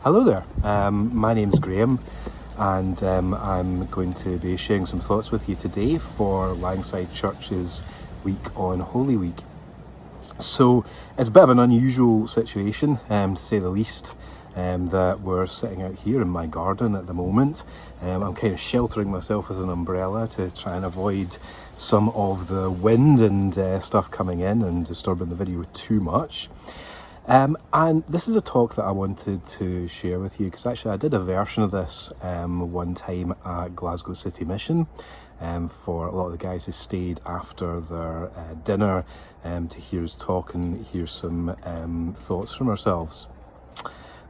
Hello there, my name's Graeme, and I'm going to be sharing some thoughts with you today for Langside Church's week on Holy Week. So it's a bit of an unusual situation, to say the least, that we're sitting out here in my garden at the moment. I'm kind of sheltering myself with an umbrella to try and avoid some of the wind and stuff coming in and disturbing the video too much. And this is a talk that I wanted to share with you because actually I did a version of this one time at Glasgow City Mission for a lot of the guys who stayed after their dinner to hear us talk and hear some thoughts from ourselves.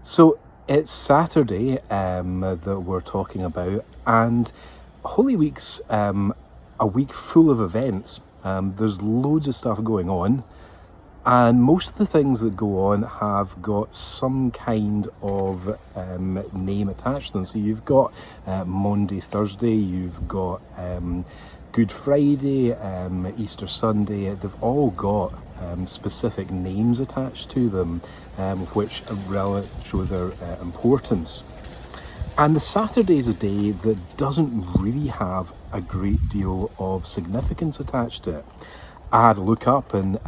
So it's Saturday that we're talking about, and Holy Week's a week full of events. There's loads of stuff going on. And most of the things that go on have got some kind of name attached to them. So you've got Maundy Thursday, you've got Good Friday, Easter Sunday. They've all got specific names attached to them, which really show their importance. And the Saturday is a day that doesn't really have a great deal of significance attached to it. I had a look up, and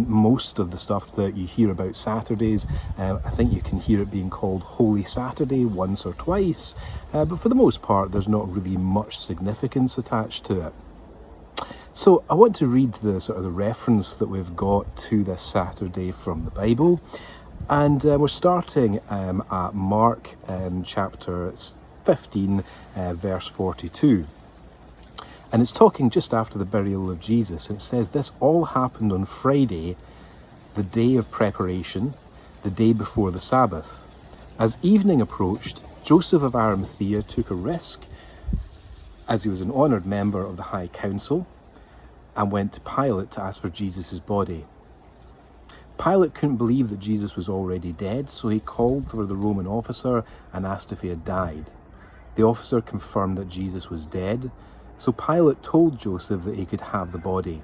most of the stuff that you hear about Saturdays, I think you can hear it being called Holy Saturday once or twice, but for the most part there's not really much significance attached to it. So I want to read the sort of the reference that we've got to this Saturday from the Bible, and we're starting at Mark chapter 15 verse 42. And it's talking just after the burial of Jesus. It says, "This all happened on Friday, the day of preparation, the day before the Sabbath. As evening approached, Joseph of Arimathea took a risk, as he was an honoured member of the High Council, and went to Pilate to ask for Jesus' body. Pilate couldn't believe that Jesus was already dead, so he called for the Roman officer and asked if he had died. The officer confirmed that Jesus was dead, so Pilate told Joseph that he could have the body.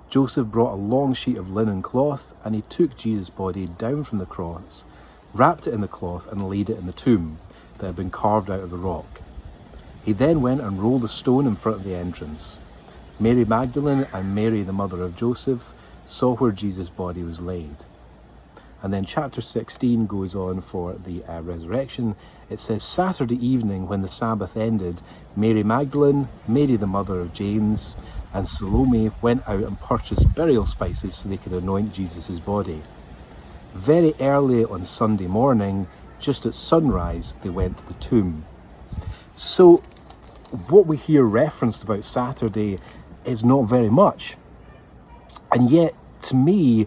Joseph brought a long sheet of linen cloth, and he took Jesus' body down from the cross, wrapped it in the cloth, and laid it in the tomb that had been carved out of the rock. He then went and rolled a stone in front of the entrance. Mary Magdalene and Mary, the mother of Joseph, saw where Jesus' body was laid." And then chapter 16 goes on for the resurrection. It says, "Saturday evening, when the Sabbath ended, Mary Magdalene, Mary the mother of James, and Salome went out and purchased burial spices so they could anoint Jesus' body. Very early on Sunday morning, just at sunrise, they went to the tomb." So what we hear referenced about Saturday is not very much. And yet, to me,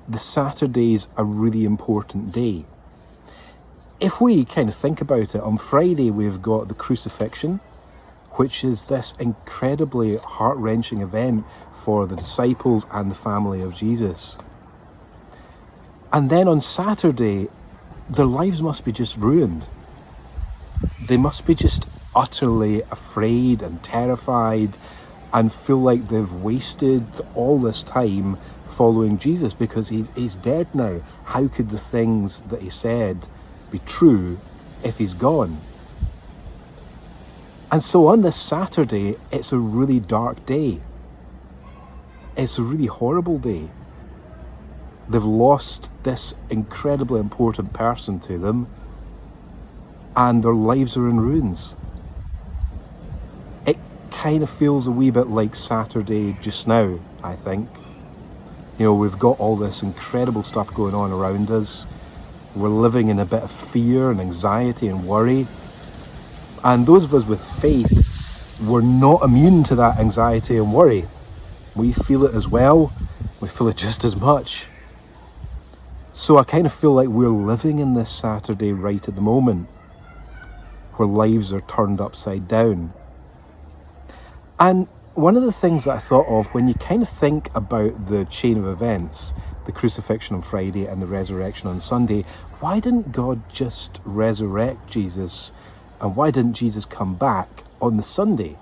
the Saturday's a really important day. If we kind of think about it, on Friday we've got the crucifixion, which is this incredibly heart-wrenching event for the disciples and the family of Jesus. And then on Saturday, their lives must be just ruined. They must be just utterly afraid and terrified and feel like they've wasted all this time following Jesus because he's dead now. How could the things that he said be true if he's gone? And so on this Saturday, it's a really dark day. It's a really horrible day. They've lost this incredibly important person to them, and their lives are in ruins. It kind of feels a wee bit like Saturday just now, I think. You know, we've got all this incredible stuff going on around us. We're living in a bit of fear and anxiety and worry. And those of us with faith, we're not immune to that anxiety and worry. We feel it as well. We feel it just as much. So I kind of feel like we're living in this Saturday right at the moment, where lives are turned upside down. And one of the things that I thought of when you kind of think about the chain of events, the crucifixion on Friday and the resurrection on Sunday, why didn't God just resurrect Jesus? And why didn't Jesus come back on the Sunday?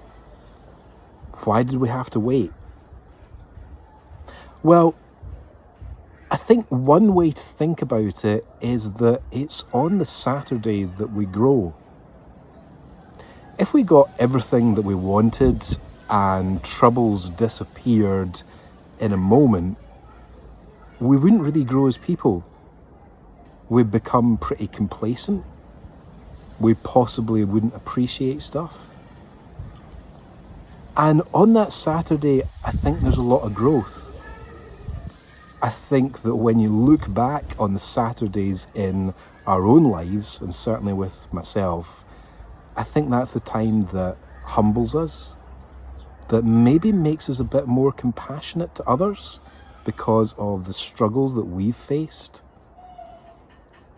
Why did we have to wait? Well, I think one way to think about it is that it's on the Saturday that we grow. If we got everything that we wanted and troubles disappeared in a moment, we wouldn't really grow as people. We'd become pretty complacent. We possibly wouldn't appreciate stuff. And on that Saturday, I think there's a lot of growth. I think that when you look back on the Saturdays in our own lives, and certainly with myself, I think that's the time that humbles us, that maybe makes us a bit more compassionate to others because of the struggles that we've faced.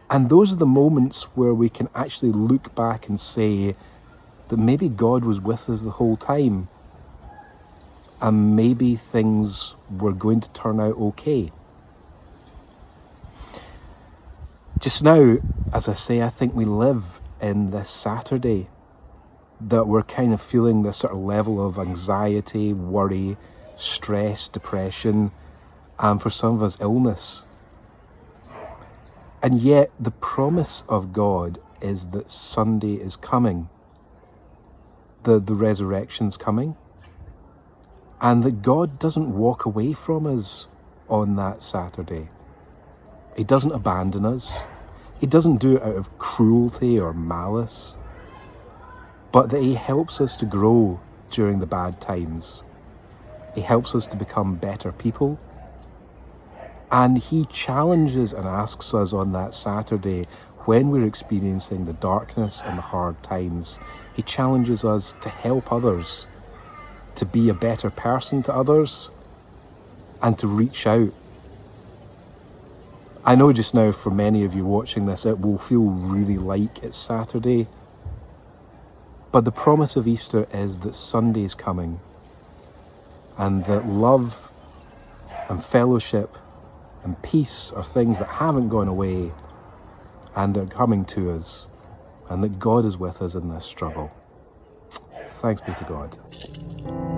And those are the moments where we can actually look back and say that maybe God was with us the whole time, and maybe things were going to turn out okay. Just now, as I say, I think we live in this Saturday that we're kind of feeling this sort of level of anxiety, worry, stress, depression, and for some of us, illness. And yet the promise of God is that Sunday is coming, the resurrection's coming, and that God doesn't walk away from us on that Saturday. He doesn't abandon us. He doesn't do it out of cruelty or malice, but that he helps us to grow during the bad times. He helps us to become better people. And he challenges and asks us on that Saturday, when we're experiencing the darkness and the hard times, he challenges us to help others, to be a better person to others, and to reach out. I know just now for many of you watching this, it will feel really like it's Saturday, but the promise of Easter is that Sunday's coming, and that love and fellowship and peace are things that haven't gone away and are coming to us, and that God is with us in this struggle. Thanks be to God.